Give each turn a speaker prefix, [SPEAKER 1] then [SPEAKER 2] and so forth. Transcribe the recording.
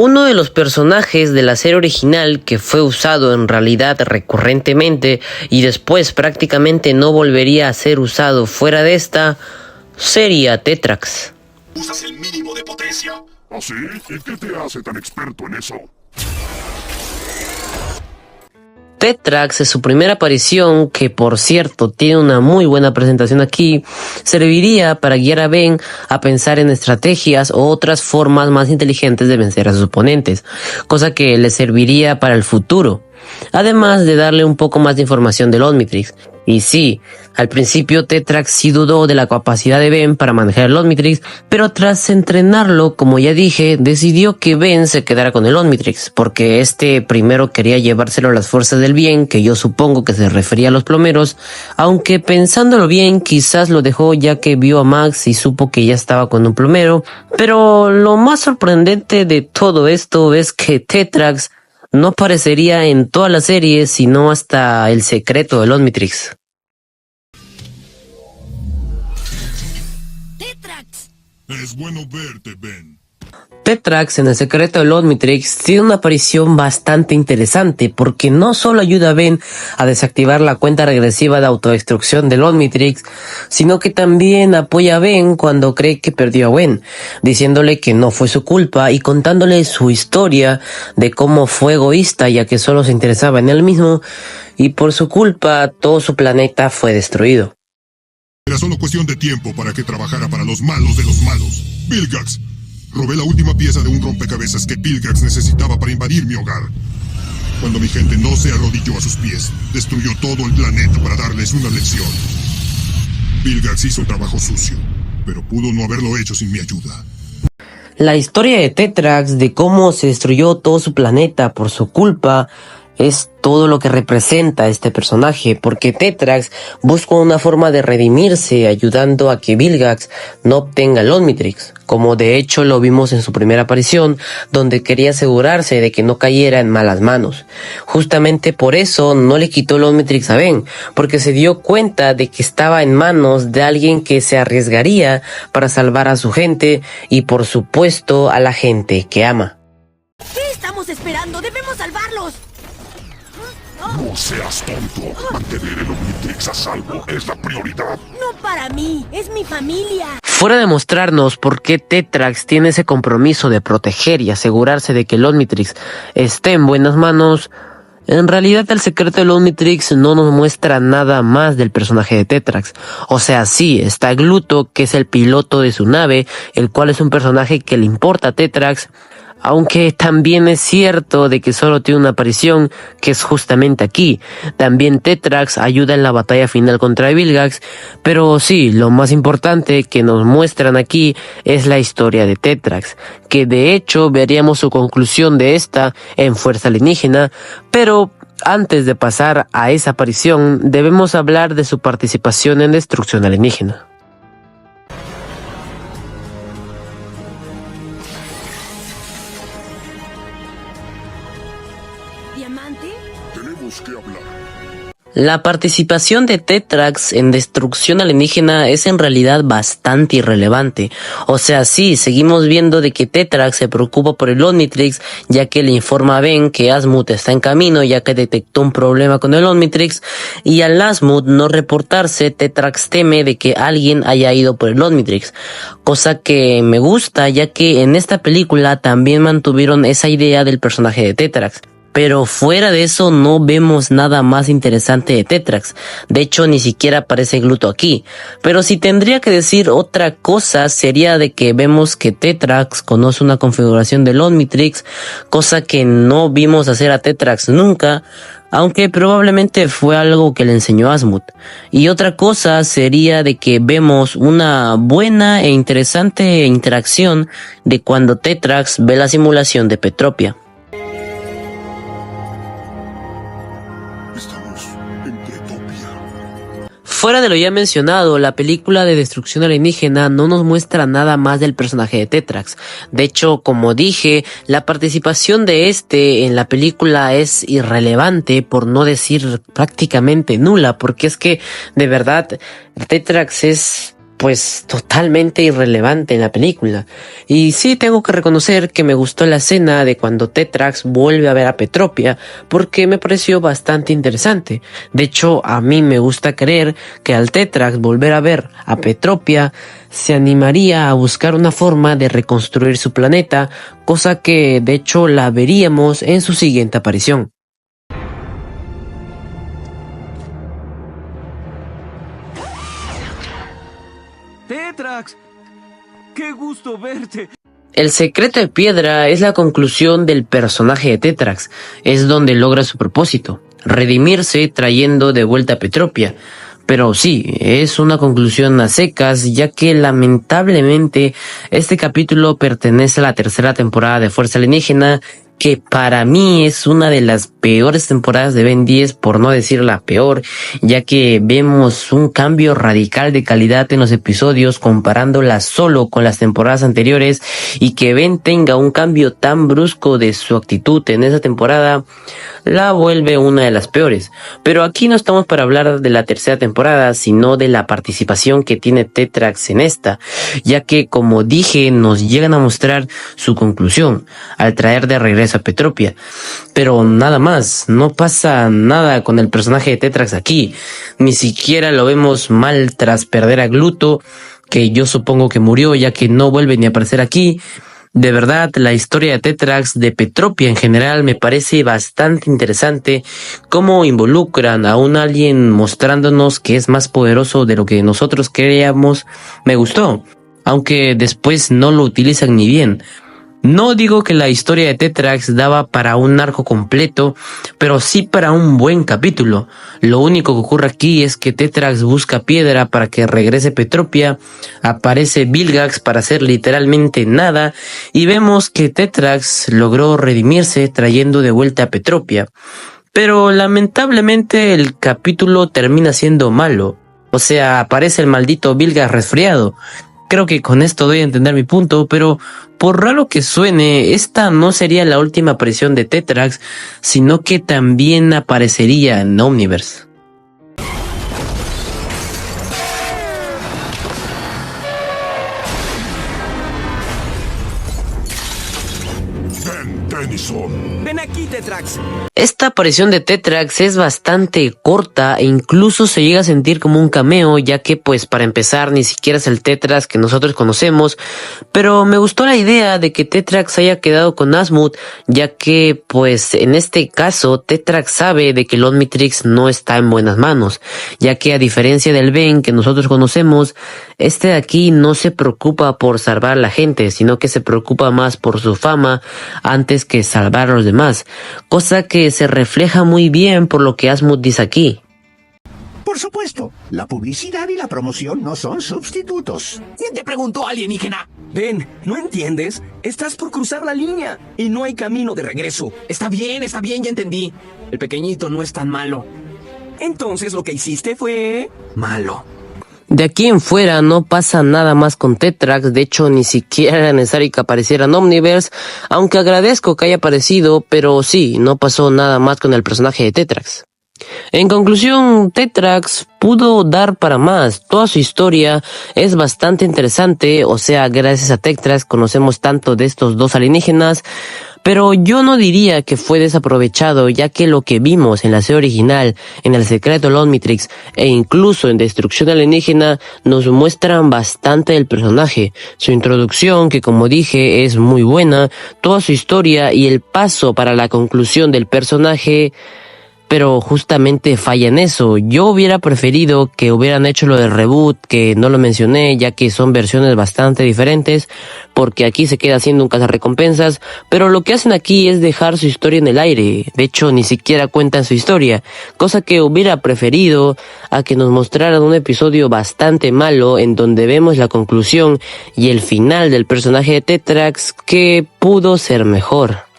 [SPEAKER 1] Uno de los personajes de la serie original que fue usado en realidad recurrentemente y después prácticamente no volvería a ser usado fuera de esta, sería Tetrax.
[SPEAKER 2] Usas el mínimo de potencia.
[SPEAKER 3] ¿Ah, sí? ¿Y qué te hace tan experto en eso?
[SPEAKER 1] Tetrax en su primera aparición, que por cierto tiene una muy buena presentación aquí, serviría para guiar a Ben a pensar en estrategias o otras formas más inteligentes de vencer a sus oponentes, cosa que le serviría para el futuro, además de darle un poco más de información del Omnitrix. Y sí, al principio Tetrax sí dudó de la capacidad de Ben para manejar el Omnitrix, pero tras entrenarlo, como ya dije, decidió que Ben se quedara con el Omnitrix, porque este primero quería llevárselo a las fuerzas del bien, que yo supongo que se refería a los plomeros, aunque pensándolo bien quizás lo dejó ya que vio a Max y supo que ya estaba con un plomero. Pero lo más sorprendente de todo esto es que Tetrax no aparecería en toda la serie, sino hasta el secreto del Omnitrix.
[SPEAKER 2] ¡Tetrax!
[SPEAKER 3] Es bueno verte, Ben.
[SPEAKER 1] Tetrax en el secreto del Omnitrix tiene una aparición bastante interesante porque no solo ayuda a Ben a desactivar la cuenta regresiva de autodestrucción del Omnitrix, sino que también apoya a Ben cuando cree que perdió a Gwen, diciéndole que no fue su culpa y contándole su historia de cómo fue egoísta ya que solo se interesaba en él mismo y por su culpa todo su planeta fue destruido.
[SPEAKER 3] Era solo cuestión de tiempo para que trabajara para los malos de los malos. Vilgax. Robé la última pieza de un rompecabezas que Vilgax necesitaba para invadir mi hogar. Cuando mi gente no se arrodilló a sus pies, destruyó todo el planeta para darles una lección. Vilgax hizo trabajo sucio, pero pudo no haberlo hecho sin mi ayuda.
[SPEAKER 1] La historia de Tetrax, de cómo se destruyó todo su planeta por su culpa, es todo lo que representa este personaje, porque Tetrax busca una forma de redimirse ayudando a que Vilgax no obtenga el Omnitrix, como de hecho lo vimos en su primera aparición, donde quería asegurarse de que no cayera en malas manos. Justamente por eso no le quitó el Omnitrix a Ben, porque se dio cuenta de que estaba en manos de alguien que se arriesgaría para salvar a su gente y por supuesto a la gente que ama.
[SPEAKER 2] ¿Qué estamos esperando? ¡Debemos salvarlos!
[SPEAKER 3] No seas tonto. Mantener el Omnitrix a salvo es la prioridad.
[SPEAKER 2] No para mí, es mi familia.
[SPEAKER 1] Fuera de mostrarnos por qué Tetrax tiene ese compromiso de proteger y asegurarse de que el Omnitrix esté en buenas manos, en realidad el secreto del Omnitrix no nos muestra nada más del personaje de Tetrax. O sea, sí, está Gluto, que es el piloto de su nave, el cual es un personaje que le importa a Tetrax, aunque también es cierto de que solo tiene una aparición, que es justamente aquí. También Tetrax ayuda en la batalla final contra Vilgax, pero sí, lo más importante que nos muestran aquí es la historia de Tetrax, que de hecho veríamos su conclusión de esta en Fuerza Alienígena, pero antes de pasar a esa aparición debemos hablar de su participación en Destrucción Alienígena.
[SPEAKER 2] ¿Diamante?
[SPEAKER 3] Tenemos que hablar.
[SPEAKER 1] La participación de Tetrax en Destrucción Alienígena es en realidad bastante irrelevante. O sea, sí, seguimos viendo de que Tetrax se preocupa por el Omnitrix, ya que le informa a Ben que Asmut está en camino, ya que detectó un problema con el Omnitrix, y al Asmut no reportarse, Tetrax teme de que alguien haya ido por el Omnitrix, cosa que me gusta, ya que en esta película también mantuvieron esa idea del personaje de Tetrax. Pero fuera de eso no vemos nada más interesante de Tetrax. De hecho, ni siquiera aparece Gluto aquí. Pero si tendría que decir otra cosa sería de que vemos que Tetrax conoce una configuración del Omnitrix, cosa que no vimos hacer a Tetrax nunca, aunque probablemente fue algo que le enseñó Asmut. Y otra cosa sería de que vemos una buena e interesante interacción de cuando Tetrax ve la simulación de Petropia.
[SPEAKER 3] Estamos en Petropia.
[SPEAKER 1] Fuera de lo ya mencionado, la película de Destrucción Alienígena no nos muestra nada más del personaje de Tetrax. De hecho, como dije, la participación de este en la película es irrelevante, por no decir prácticamente nula, porque es que, de verdad, Tetrax es pues totalmente irrelevante en la película. Y sí tengo que reconocer que me gustó la escena de cuando Tetrax vuelve a ver a Petropia, porque me pareció bastante interesante. De hecho, a mí me gusta creer que al Tetrax volver a ver a Petropia, se animaría a buscar una forma de reconstruir su planeta, cosa que de hecho la veríamos en su siguiente aparición.
[SPEAKER 4] Tetrax, qué gusto verte.
[SPEAKER 1] El secreto de piedra es la conclusión del personaje de Tetrax, es donde logra su propósito, redimirse trayendo de vuelta a Petropia. Pero sí, es una conclusión a secas, ya que lamentablemente este capítulo pertenece a la tercera temporada de Fuerza Alienígena, que para mí es una de las peores temporadas de Ben 10, por no decir la peor, ya que vemos un cambio radical de calidad en los episodios comparándola solo con las temporadas anteriores, y que Ben tenga un cambio tan brusco de su actitud en esa temporada la vuelve una de las peores. Pero aquí no estamos para hablar de la tercera temporada, sino de la participación que tiene Tetrax en esta, ya que, como dije, nos llegan a mostrar su conclusión al traer de regreso a Petropia. Pero nada más, no pasa nada con el personaje de Tetrax aquí, ni siquiera lo vemos mal tras perder a Gluto, que yo supongo que murió ya que no vuelve ni a aparecer aquí. De verdad, la historia de Tetrax, de Petropia en general, me parece bastante interesante, cómo involucran a un alien mostrándonos que es más poderoso de lo que nosotros creíamos. Me gustó, aunque después no lo utilizan ni bien. No digo que la historia de Tetrax daba para un arco completo, pero sí para un buen capítulo. Lo único que ocurre aquí es que Tetrax busca piedra para que regrese Petropia, aparece Vilgax para hacer literalmente nada, y vemos que Tetrax logró redimirse trayendo de vuelta a Petropia. Pero lamentablemente el capítulo termina siendo malo. O sea, aparece el maldito Vilgax resfriado. Creo que con esto doy a entender mi punto, pero por raro que suene, esta no sería la última aparición de Tetrax, sino que también aparecería en Omniverse.
[SPEAKER 4] Ven aquí, Tetrax.
[SPEAKER 1] Esta aparición de Tetrax es bastante corta e incluso se llega a sentir como un cameo, ya que pues para empezar ni siquiera es el Tetrax que nosotros conocemos, pero me gustó la idea de que Tetrax haya quedado con Asmund, ya que pues en este caso Tetrax sabe de que el Omnitrix no está en buenas manos, ya que a diferencia del Ben que nosotros conocemos, este de aquí no se preocupa por salvar a la gente, sino que se preocupa más por su fama antes que salvar a los demás, cosa que se refleja muy bien por lo que Asmund dice aquí.
[SPEAKER 5] Por supuesto, la publicidad y la promoción no son sustitutos.
[SPEAKER 4] ¿Quién te preguntó, alienígena? Ven, ¿no entiendes? Estás por cruzar la línea y no hay camino de regreso. Está bien, ya entendí. El pequeñito no es tan malo. Entonces lo que hiciste fue malo.
[SPEAKER 1] De aquí en fuera no pasa nada más con Tetrax, de hecho ni siquiera era necesario que apareciera en Omniverse, aunque agradezco que haya aparecido, pero sí, no pasó nada más con el personaje de Tetrax. En conclusión, Tetrax pudo dar para más, toda su historia es bastante interesante, o sea, gracias a Tetrax conocemos tanto de estos dos alienígenas, pero yo no diría que fue desaprovechado, ya que lo que vimos en la serie original, en El secreto del Omnitrix e incluso en Destrucción Alienígena nos muestran bastante del personaje, su introducción que como dije es muy buena, toda su historia y el paso para la conclusión del personaje, pero justamente falla en eso. Yo hubiera preferido que hubieran hecho lo del reboot, que no lo mencioné, ya que son versiones bastante diferentes, porque aquí se queda haciendo un cazarrecompensas, pero lo que hacen aquí es dejar su historia en el aire. De hecho, ni siquiera cuentan su historia, cosa que hubiera preferido a que nos mostraran un episodio bastante malo, en donde vemos la conclusión y el final del personaje de Tetrax, que pudo ser mejor.